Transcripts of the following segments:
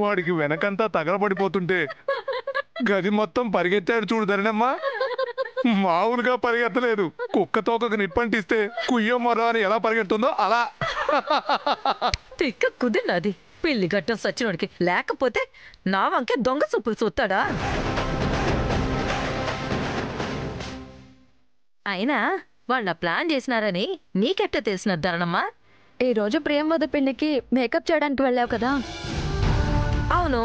వాడికి వెనకంతా తగలబడిపోతుంటే గది మొత్తం పరిగెత్తాడు చూడు ధరణమ్మా. మామూలుగా పరిగెత్తలేదు. కుక్క తోకకు నిప్పంటిస్తే కుయ్యమ్మరా అని ఎలా పరిగెడుతుందో అలా. తిక్క కుదిరినది పిల్లి గట్టం సచ్చినోడికి. లేకపోతే నా వంకే దొంగ సొప్పులు చూస్తాడా? అయినా వాళ్ళ ప్లాన్ చేసినారని నీకెట్ట తెలిసిన ధరణమ్మా? ఈ రోజు ప్రియంవద పిన్నికి మేకప్ చేయడానికి వెళ్ళావు కదా. అవును.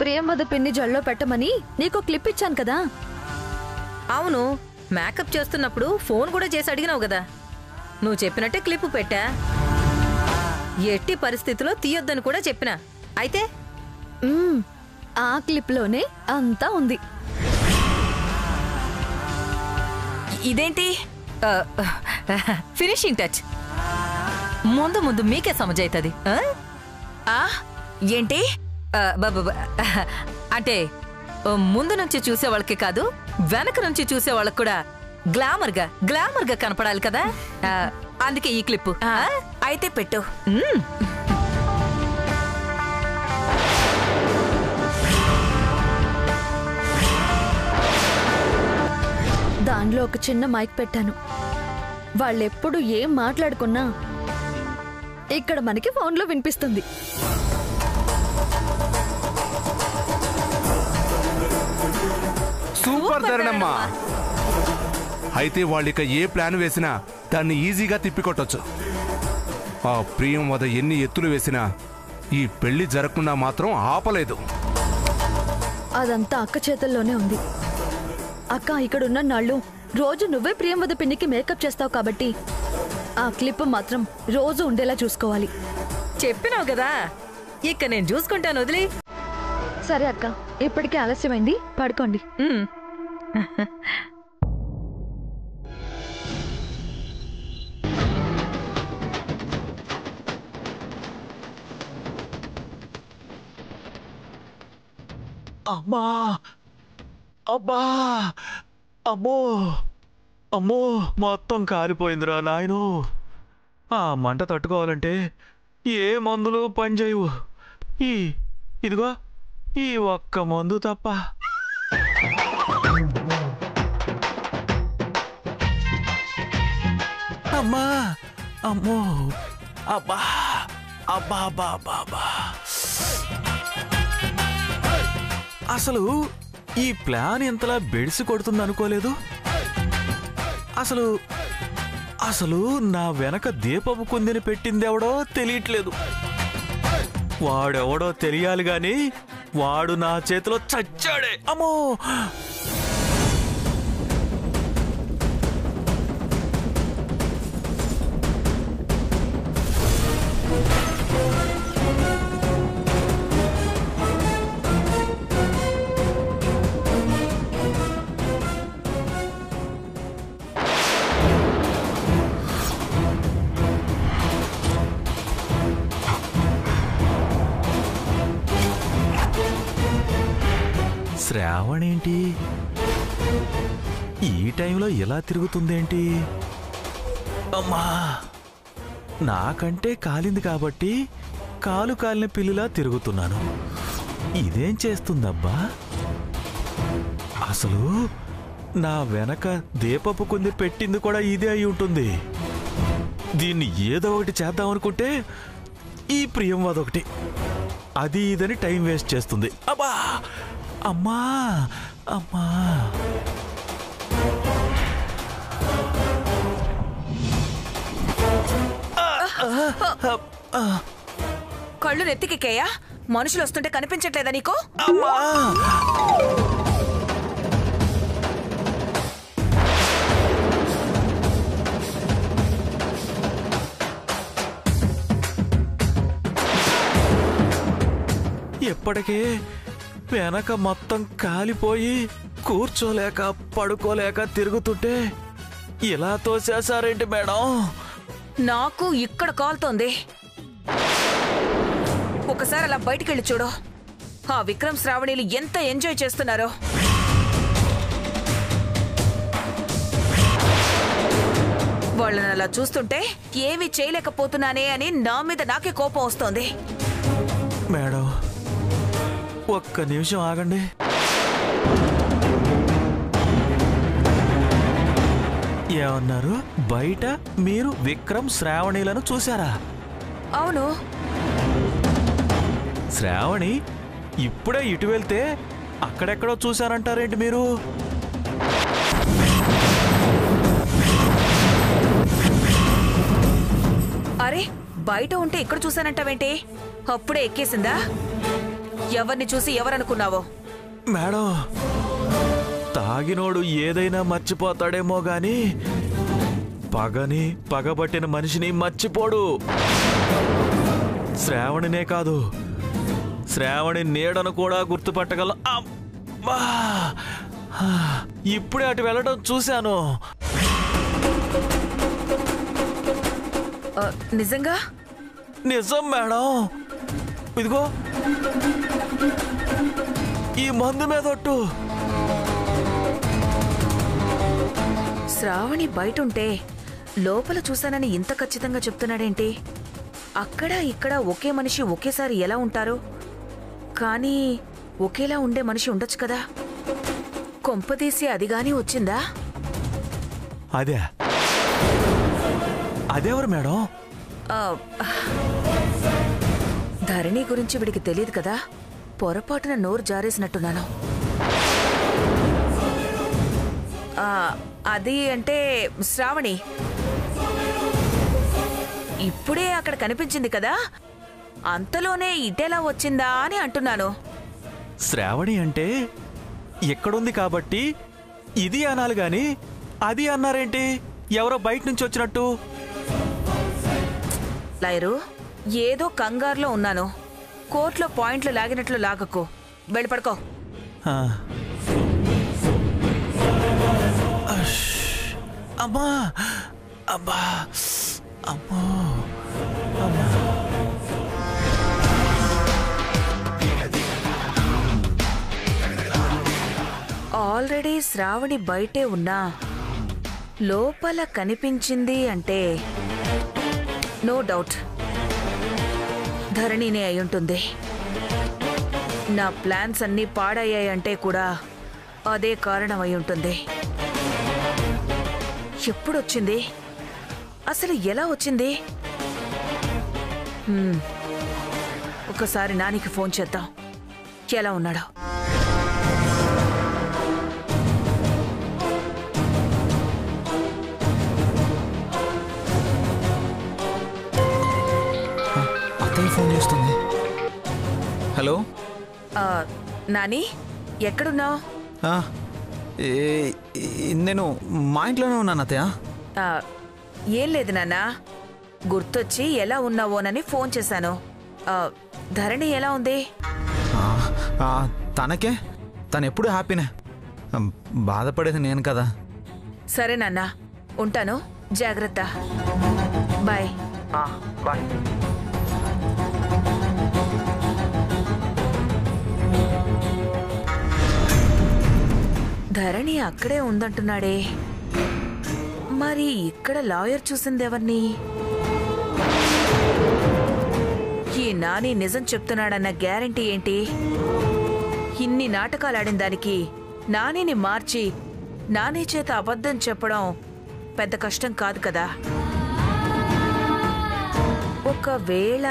ప్రియంవద పిన్ని జల్లో పెట్టమని నీకు క్లిప్ ఇచ్చాను కదా. అవును, మేకప్ చేస్తున్నప్పుడు ఫోన్ కూడా చేసి అడిగినావు కదా. నువ్వు చెప్పినట్టే క్లిప్ పెట్టా. ఎట్టి పరిస్థితిలో తీయొద్దని కూడా చెప్పినా. అయితే ఆ క్లిప్లోనే అంతా ఉంది. ఇదేంటి ఫినిషింగ్ టచ్? ముందు ముందు మీకే సమజైతుంది. ఏంటి అంటే ముందు నుంచి చూసే వాళ్ళకి కాదు, వెనక నుంచి చూసే వాళ్ళకి కూడా గ్లామర్ గా కనపడాలి కదా. అందుకే ఈ క్లిప్. అయితే పెట్టు. దానిలో ఒక చిన్న మైక్ పెట్టాను. వాళ్ళెప్పుడు ఏం మాట్లాడుకున్నా ఇక్కడ మనకి ఫోన్లో వినిపిస్తుంది. సూపర్ ధరణమ్మా. అయితే వాళ్ళిక ఏ ప్లాన్ వేసినా దాన్ని ఈజీగా తిప్పికొట్టొచ్చు. ఆ ప్రియం వద ఎన్ని ఎత్తులు వేసినా ఈ పెళ్లి జరగకుండా మాత్రం ఆపలేదు. అదంతా అక్క చేతుల్లోనే ఉంది. అక్క ఇక్కడున్న నాళ్ళు రోజు నువ్వే ప్రియంవద పిన్నికి మేకప్ చేస్తావు కాబట్టి ఆ క్లిప్ మాత్రం రోజు ఉండేలా చూసుకోవాలి. చెప్పినావు కదా, ఇక నేను చూసుకుంటాను. వదిలే. సరే అక్క, ఇప్పటికే ఆలస్యమైంది, పడుకోండి. అమ్మా, అబ్బా, అమ్మో అమ్మో, మొత్తం కాలిపోయిందిరా నాయను. ఆ మంట తట్టుకోవాలంటే ఏ మందులు పనిచేయవు. ఇదిగో ఈ ఒక్క మందు తప్ప. అమ్మా, అమ్మో, అబ్బా, అబ్బా, అబ్బా, అబ్బా. అసలు ఈ ప్లాన్ ఎంతలా బెడిసి కొడుతుంది అనుకోలేదు. అసలు అసలు నా వెనక దీపపు కుందిని పెట్టిందెవడో తెలియట్లేదు. వాడెవడో తెలియాలి గాని వాడు నా చేతిలో చచ్చాడే. అమ్మో, శ్రావణేంటి ఈ టైంలో ఎలా తిరుగుతుందేంటి? అమ్మా, నాకంటే కాలింది కాబట్టి కాలు కాలిన పిల్లిలా తిరుగుతున్నాను. ఇదేం చేస్తుందబ్బా? అసలు నా వెనక దీపపు కుంది పెట్టింది కూడా ఇదే అయి ఉంటుంది. దీన్ని ఏదో ఒకటి చేద్దామనుకుంటే ఈ ప్రియం అదొకటి అది ఇదని టైం వేస్ట్ చేస్తుంది. అబ్బా, అమ్మా, అమ్మా. కళ్ళు నెత్తికెక్కాయా? మనుషులు వస్తుంటే కనిపించట్లేదా నీకు? అమ్మా, ఎప్పటికే వెనక మొత్తం కాలిపోయి కూర్చోలేక పడుకోలేక తిరుగుతుంటే ఇలా తోసేసారేంటి మేడం? నాకు ఇక్కడ కాలుతోంది. ఒకసారి అలా బయటికెళ్ళి చూడు. ఆ విక్రమ్ శ్రావణిలు ఎంత ఎంజాయ్ చేస్తున్నారో. వాళ్ళని అలా చూస్తుంటే ఏమీ చేయలేకపోతున్నానే అని నా మీద నాకే కోపం వస్తోంది. మేడం ఒక్క నిమిషం ఆగండి. ఏమన్నారు? బయట మీరు విక్రమ్ శ్రావణిలను చూశారా? అవును. శ్రావణి ఇప్పుడే ఇటు వెళ్తే అక్కడెక్కడో చూశారంటారేంటి మీరు? అరే, బయట ఉంటే ఇక్కడ చూసానంటావేంటి? అప్పుడే ఎక్కేసిందా? ఎవరిని చూసి ఎవరనుకున్నావో? మేడం తాగినోడు ఏదైనా మర్చిపోతాడేమో గాని పగని పగబట్టిన మనిషిని మర్చిపోడు. శ్రావణినే కాదు, శ్రావణి నీడను కూడా గుర్తుపట్టగల. అబ్బా! ఇప్పుడే అటు వెళ్ళడం చూశాను. నిజంగా? నిజం మేడం. ఇదిగో ఈ మందు మీద ఒట్టు. శ్రావణి బయటుంటే లోపల చూశానని ఇంత ఖచ్చితంగా చెప్తున్నాడేంటి? అక్కడ ఇక్కడ ఒకే మనిషి ఒకేసారి ఎలా ఉంటారు? కానీ ఒకేలా ఉండే మనిషి ఉండొచ్చు కదా. కొంపదీసి అది గాని వచ్చిందా? అదే అదెవరు మేడం? ధరణి గురించి వీడికి తెలియదు కదా. పొరపాటున నోరు జారేసినట్టున్నాను. అది అంటే శ్రావణి ఇప్పుడే అక్కడ కనిపించింది కదా, అంతలోనే ఇటెలా వచ్చిందా అని అంటున్నాను. శ్రావణి అంటే ఎక్కడుంది కాబట్టి ఇది అనాలి గాని అది అన్నారేంటి? ఎవరో బయట నుంచి వచ్చినట్టు. లాయరు, ఏదో కంగారులో ఉన్నాను. కోర్టులో పాయింట్లు లాగినట్లు లాగకు. వెళ్ళి పడుకో. అమ్మా అబ్బా అమ్మో అమ్మా. ఆల్రెడీ శ్రావణి బయటే ఉన్నా లోపల కనిపించింది అంటే నో డౌట్ ధరణినే అయ్యుంటుంది. నా ప్లాన్స్ అన్నీ పాడయ్యాయంటే కూడా అదే కారణం అయి ఉంటుంది. ఎప్పుడొచ్చింది? అసలు ఎలా వచ్చింది? ఒకసారి నానికి ఫోన్ చేద్దాం. ఎలా ఉన్నాడో? అతను ఫోన్ చేస్తుంది. హలో నాని, ఎక్కడున్నావు? నేను మా ఇంట్లోనే ఉన్నాను అత్తయ్య. ఏం లేదు నాన్న, గుర్తొచ్చి ఎలా ఉన్నావోనని ఫోన్ చేశాను. ధరణి ఎలా ఉంది? తనకే, తను ఎప్పుడు హ్యాపీనే. బాధపడేది నేను కదా. సరే నాన్న, ఉంటాను. జాగ్రత్త. బాయ్. బాయ్. ధరణి అక్కడే ఉందంటున్నాడే, మరి ఇక్కడ లాయర్ చూసిందెవర్ని? ఈ నాని నిజం చెప్తున్నాడన్న గ్యారంటీ ఏంటి? ఇన్ని నాటకాలాడిన దానికి నానిని మార్చి నాని చేత అబద్ధం చెప్పడం పెద్ద కష్టం కాదు కదా. ఒకవేళ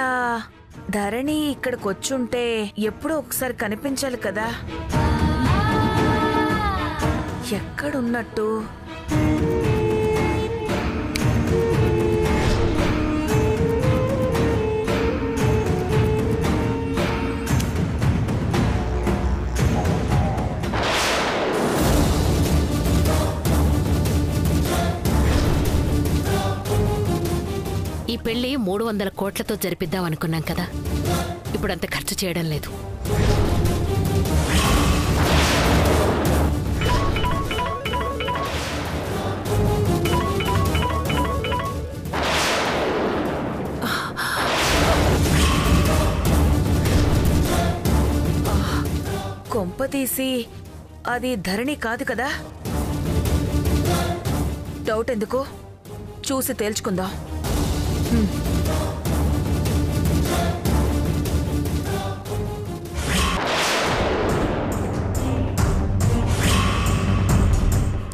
ధరణి ఇక్కడికొచ్చుంటే ఎప్పుడో ఒకసారి కనిపించాలి కదా. ఎక్కడున్నట్టు? ఈ పెళ్లి 300 కోట్లతో జరిపిద్దాం అనుకున్నాం కదా, ఇప్పుడంత ఖర్చు చేయడం లేదు. కొంపతీసి అది ధరణి కాదు కదా? డౌట్ ఎందుకు? చూసి తేల్చుకుందాం.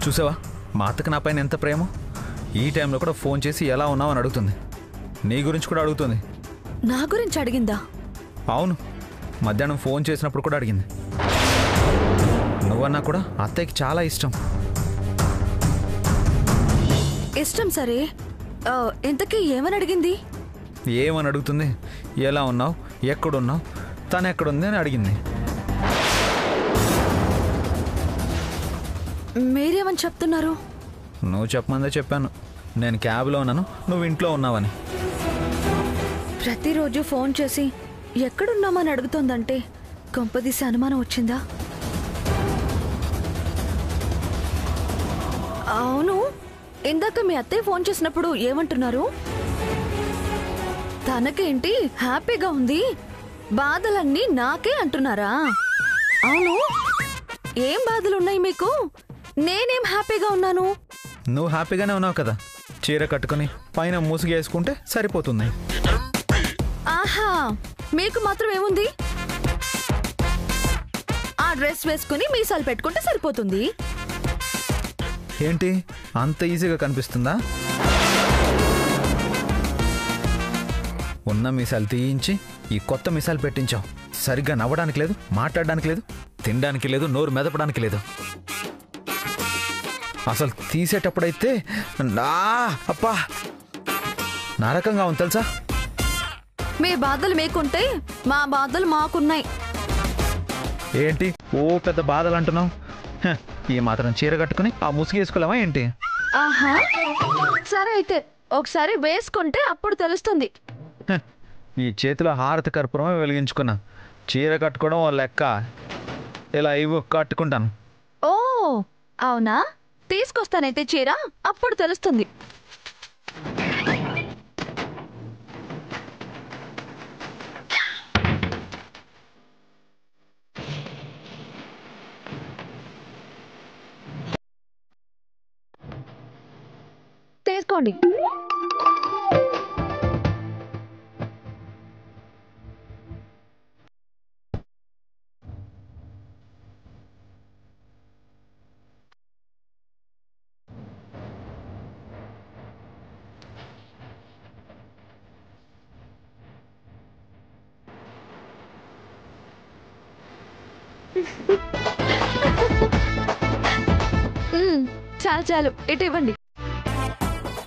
చూసావా మా అత్తకి నా పైన ఎంత ప్రేమ. ఈ టైంలో కూడా ఫోన్ చేసి ఎలా ఉన్నావు అని అడుగుతుంది. నీ గురించి కూడా అడుగుతుంది. నా గురించి అడిగిందా? అవును, మధ్యాహ్నం ఫోన్ చేసినప్పుడు కూడా అడిగింది. నువ్వన్నా కూడా అత్తయ్యకి చాలా ఇష్టం. ఇష్టం సరే, ఇంతకీ ఏమని అడిగింది? ఏమని అడుగుతుంది? ఎలా ఉన్నావు, ఎక్కడున్నావు, తను ఎక్కడుంది అని అడిగింది. మీరేమని చెప్తున్నారు? నువ్వు చెప్పమందే చెప్పాను. నేను క్యాబ్లో ఉన్నాను, నువ్వు ఇంట్లో ఉన్నావని. ప్రతిరోజు ఫోన్ చేసి ఎక్కడున్నామని అడుగుతోందంటే కొంపదీసి అనుమానం వచ్చిందా? అవును, ఇందాక మీ అత్తయ్య ఫోన్ చేసినప్పుడు ఏమంటున్నారు? తనకేంటి హ్యాపీగా ఉంది, బాధలన్నీ నాకే అంటున్నారా? అవును, ఏం బాధలున్నాయి మీకు? నేనేం హ్యాపీగా ఉన్నాను? నువ్వు హ్యాపీగానే ఉన్నావు కదా. చీర కట్టుకుని పైన మూసిగా వేసుకుంటే సరిపోతుంది. ఆహా, మీకు మాత్రం ఏముంది? ఆ డ్రెస్ వేసుకుని మీసాలు పెట్టుకుంటే సరిపోతుంది. ఏంటి అంత ఈజీగా కనిపిస్తుందా? ఉన్న మీసాలు తీయించి ఈ కొత్త మీసాలు పెట్టించావు. సరిగ్గా నవ్వడానికి లేదు, మాట్లాడడానికి లేదు, తినడానికి లేదు, నోరు మెదపడానికి లేదు. అసలు తీసేటప్పుడైతే అప్పా నరకంగా ఉంది తెలుసా. మీ బాధలు మీకుంటే మా బాధలు మాకున్నాయి. ఏంటి ఓ పెద్ద బాధలు అంటున్నావు? ఈ మాత్రం చీర కట్టుకుని ఆ ముసుగు వేసుకోలేమా ఏంటి? ఆహా, సరే అయితే ఒకసారి వేసుకుంటే అప్పుడు తెలుస్తుంది. ఈ చేతిలో హారతి కర్పూరమే వెలిగించుకున్నా. చీర కట్టుకోవడం ఓ లెక్క. ఇలా ఇవ్వు, కట్టుకుంటాను. ఓ అవునా, తీసుకొస్తానైతే చీర, అప్పుడు తెలుస్తుంది. తీసుకోండి. చాలు చాలు, ఇటు ఇవ్వండి.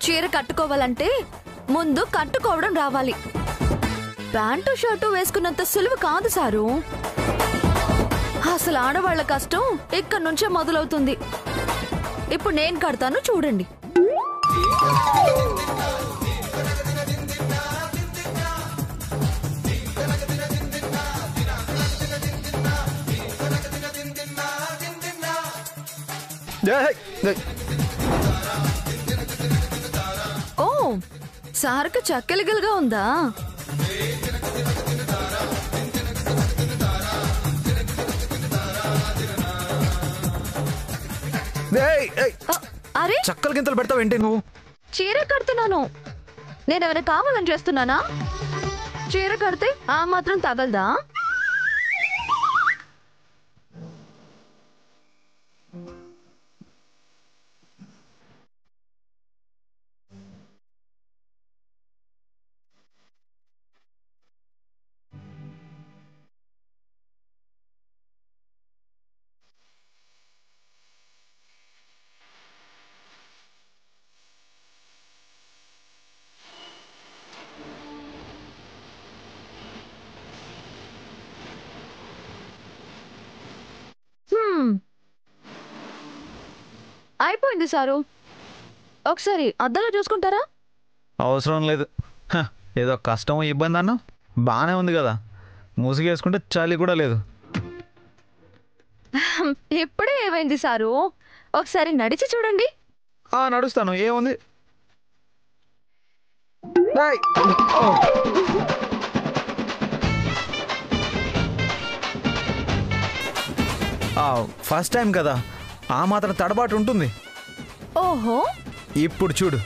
చీర కట్టుకోవాలంటే ముందు కట్టుకోవడం రావాలి. ప్యాంటు షర్టు వేసుకున్నంత సులువు కాదు సారు. అసలు ఆడవాళ్ల కష్టం ఇక్కడ నుంచే మొదలవుతుంది. ఇప్పుడు నేను కడతాను, చూడండి. ఓ, సార్కి చక్కెలిగలుగా ఉందా? అరే, చక్కల గింతలు పెడతావు ఏంటి నువ్వు? చీర కడుతున్నాను. నేనెవరైనా కావాలని చేస్తున్నానా? చీర కడితే ఆ మాత్రం తగలదా? అయిపోయింది సారు. ఒకసారి అద్దంలో చూసుకుంటారా? అవసరం లేదు. ఏదో కష్టం ఇబ్బంది అన్నా బాగానే ఉంది కదా. ముసుగేసుకుంటే చలి కూడా లేదు. ఇప్పుడే ఏమైంది సారు? ఒకసారి నడిచి చూడండి. నడుస్తాను, ఏముంది. ఫస్ట్ టైం కదా, ఆ మాత్రం తడబాటు ఉంటుంది. ఓహో, ఇప్పుడు చూడు.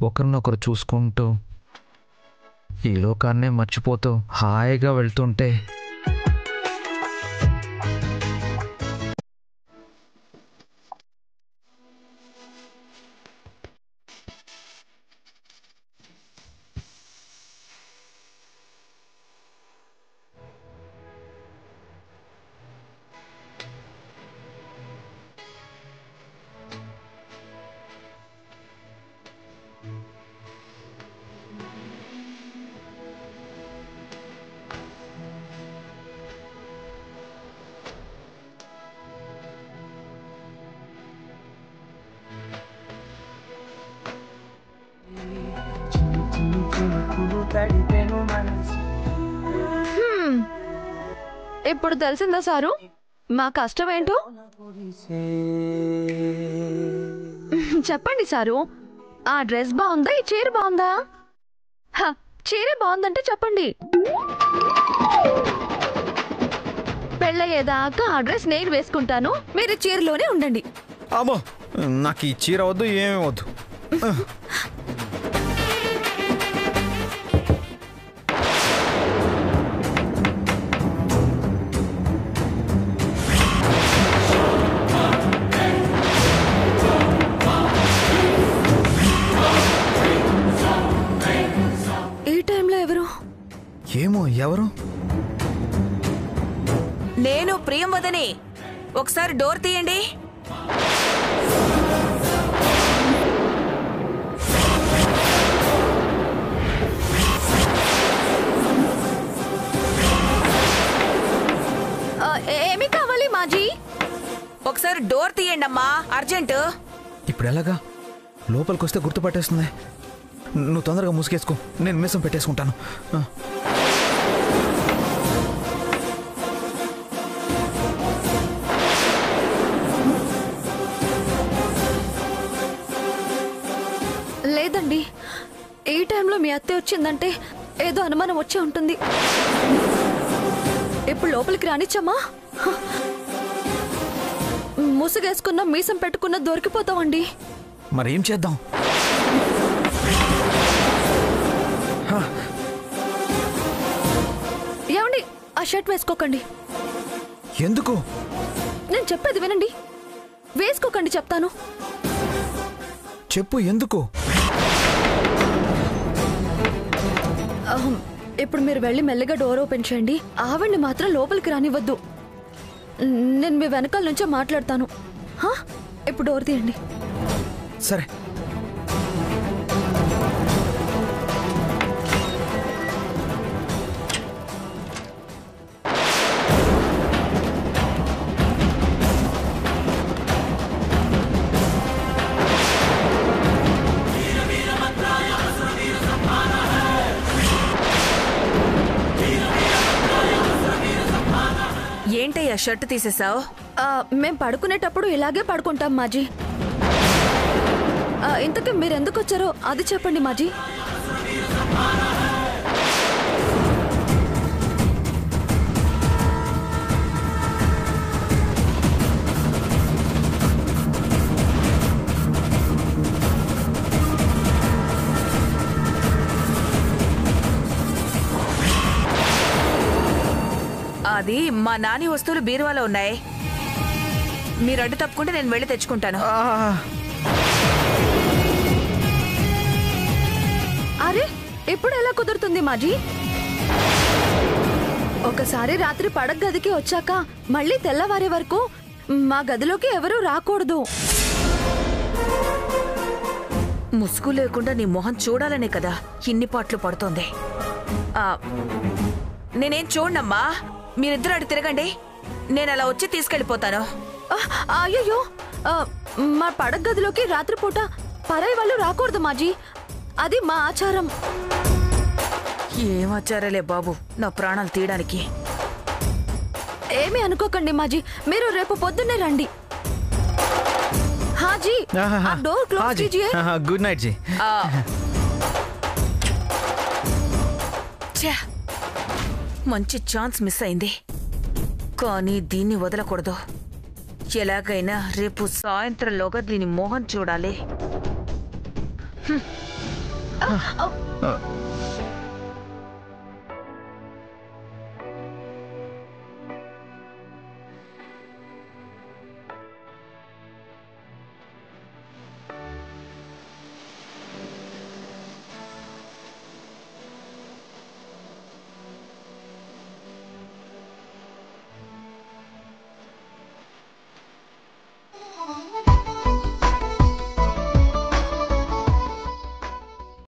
ఒకరినొకరు చూసుకుంటూ ఈ లోకాన్నే మర్చిపోతూ హాయిగా వెళ్తుంటే ఇప్పుడు తెలిసిందా సారు మా కష్టం ఏంటో? చెప్పండి సారు, ఆ డ్రెస్ బాగుందా, ఈ చీర బాగుందా? చీర బాగుందంటే చెప్పండి. పెళ్ళయ్యేదాకా ఆ డ్రెస్ నేను వేసుకుంటాను, మీరు చీరలోనే ఉండండి. అమ్మో, నాకు ఈ చీర వద్దు, ఏమీ వద్దు. ఏమో ఎవరు? నేను ప్రియంవదని. ఒకసారి డోర్ తీయండి. ఏమి కావాలి మాజీ? ఒకసారి డోర్ తీయండి అమ్మా, అర్జెంట్. ఇప్పుడు ఎలాగా? లోపలికి వస్తే గుర్తుపట్టేస్తుంది. నువ్వు తొందరగా ముసుగేసుకో, నేను మీసం పెట్టేసుకుంటాను. లేదండి, ఈ టైంలో మీ అత్తే వచ్చిందంటే ఏదో అనుమానం వచ్చే ఉంటుంది. ఇప్పుడు లోపలికి రానిచ్చమ్మా. ముసుగేసుకున్న మీసం పెట్టుకున్న దొరికిపోతామండి. మరేం చేద్దాం? ఏమండి, ఆ షర్ట్ వేసుకోకండి. ఎందుకు? నేను చెప్పేది వినండి. వేసుకోకండి చెప్తాను. చెప్పు, ఎందుకు? ఇప్పుడు మీరు వెళ్ళి మెల్లగా డోర్ ఓపెన్ చేయండి. ఆవిడ్ని మాత్రం లోపలికి రానివ్వద్దు. నేను మీ వెనకాల నుంచే మాట్లాడతాను. ఇప్పుడు డోర్ తీయండి. సరే. ఏంటయ్యా షర్ట్ తీసేసావు? మేం పడుకునేటప్పుడు ఇలాగే పడుకుంటాం మాజీ. ఇంతకీ మీరు ఎందుకు వచ్చారో అది చెప్పండి మాజీ. అది మా నాని వస్తువులు బీరువాలో ఉన్నాయి. మీరు అడ్డు తప్పుకుంటే నేను వెళ్ళి తెచ్చుకుంటాను. అరే ఇప్పుడు ఎలా కుదురుతుంది మాజీ? ఒకసారి రాత్రి పడక గదికి వచ్చాక మళ్ళీ తెల్లవారే వరకు మా గదిలోకి ఎవరూ రాకూడదు. ముసుగు లేకుండా నీ మొహం చూడాలనే కదా ఇన్ని పాటలు పడుతోంది. నేనేం చూడనమ్మా, మీరిద్దరు అటు తిరగండి, నేను అలా వచ్చి తీసుకెళ్ళిపోతాను. అయ్యో, మా పడక గదిలోకి రాత్రిపూట పరాయి వాళ్ళు రాకూడదు మాజీ, అది మా ఆచారం. ఏం ఆచారాలే బాబు నా ప్రాణాలు తీయడానికి. ఏమీ అనుకోకండి మాజీ, మీరు రేపు పొద్దున్నే రండి. హాజీ, ఆ డోర్ క్లోజ్ कीजिए. గుడ్ నైట్ జీ. ఛే, మంచి ఛాన్స్ మిస్ అయింది, కానీ దీన్ని వదలకూడదు. ఎలాగైనా రేపు సాయంత్రంలోగా దీని మోహన్ చూడాలి.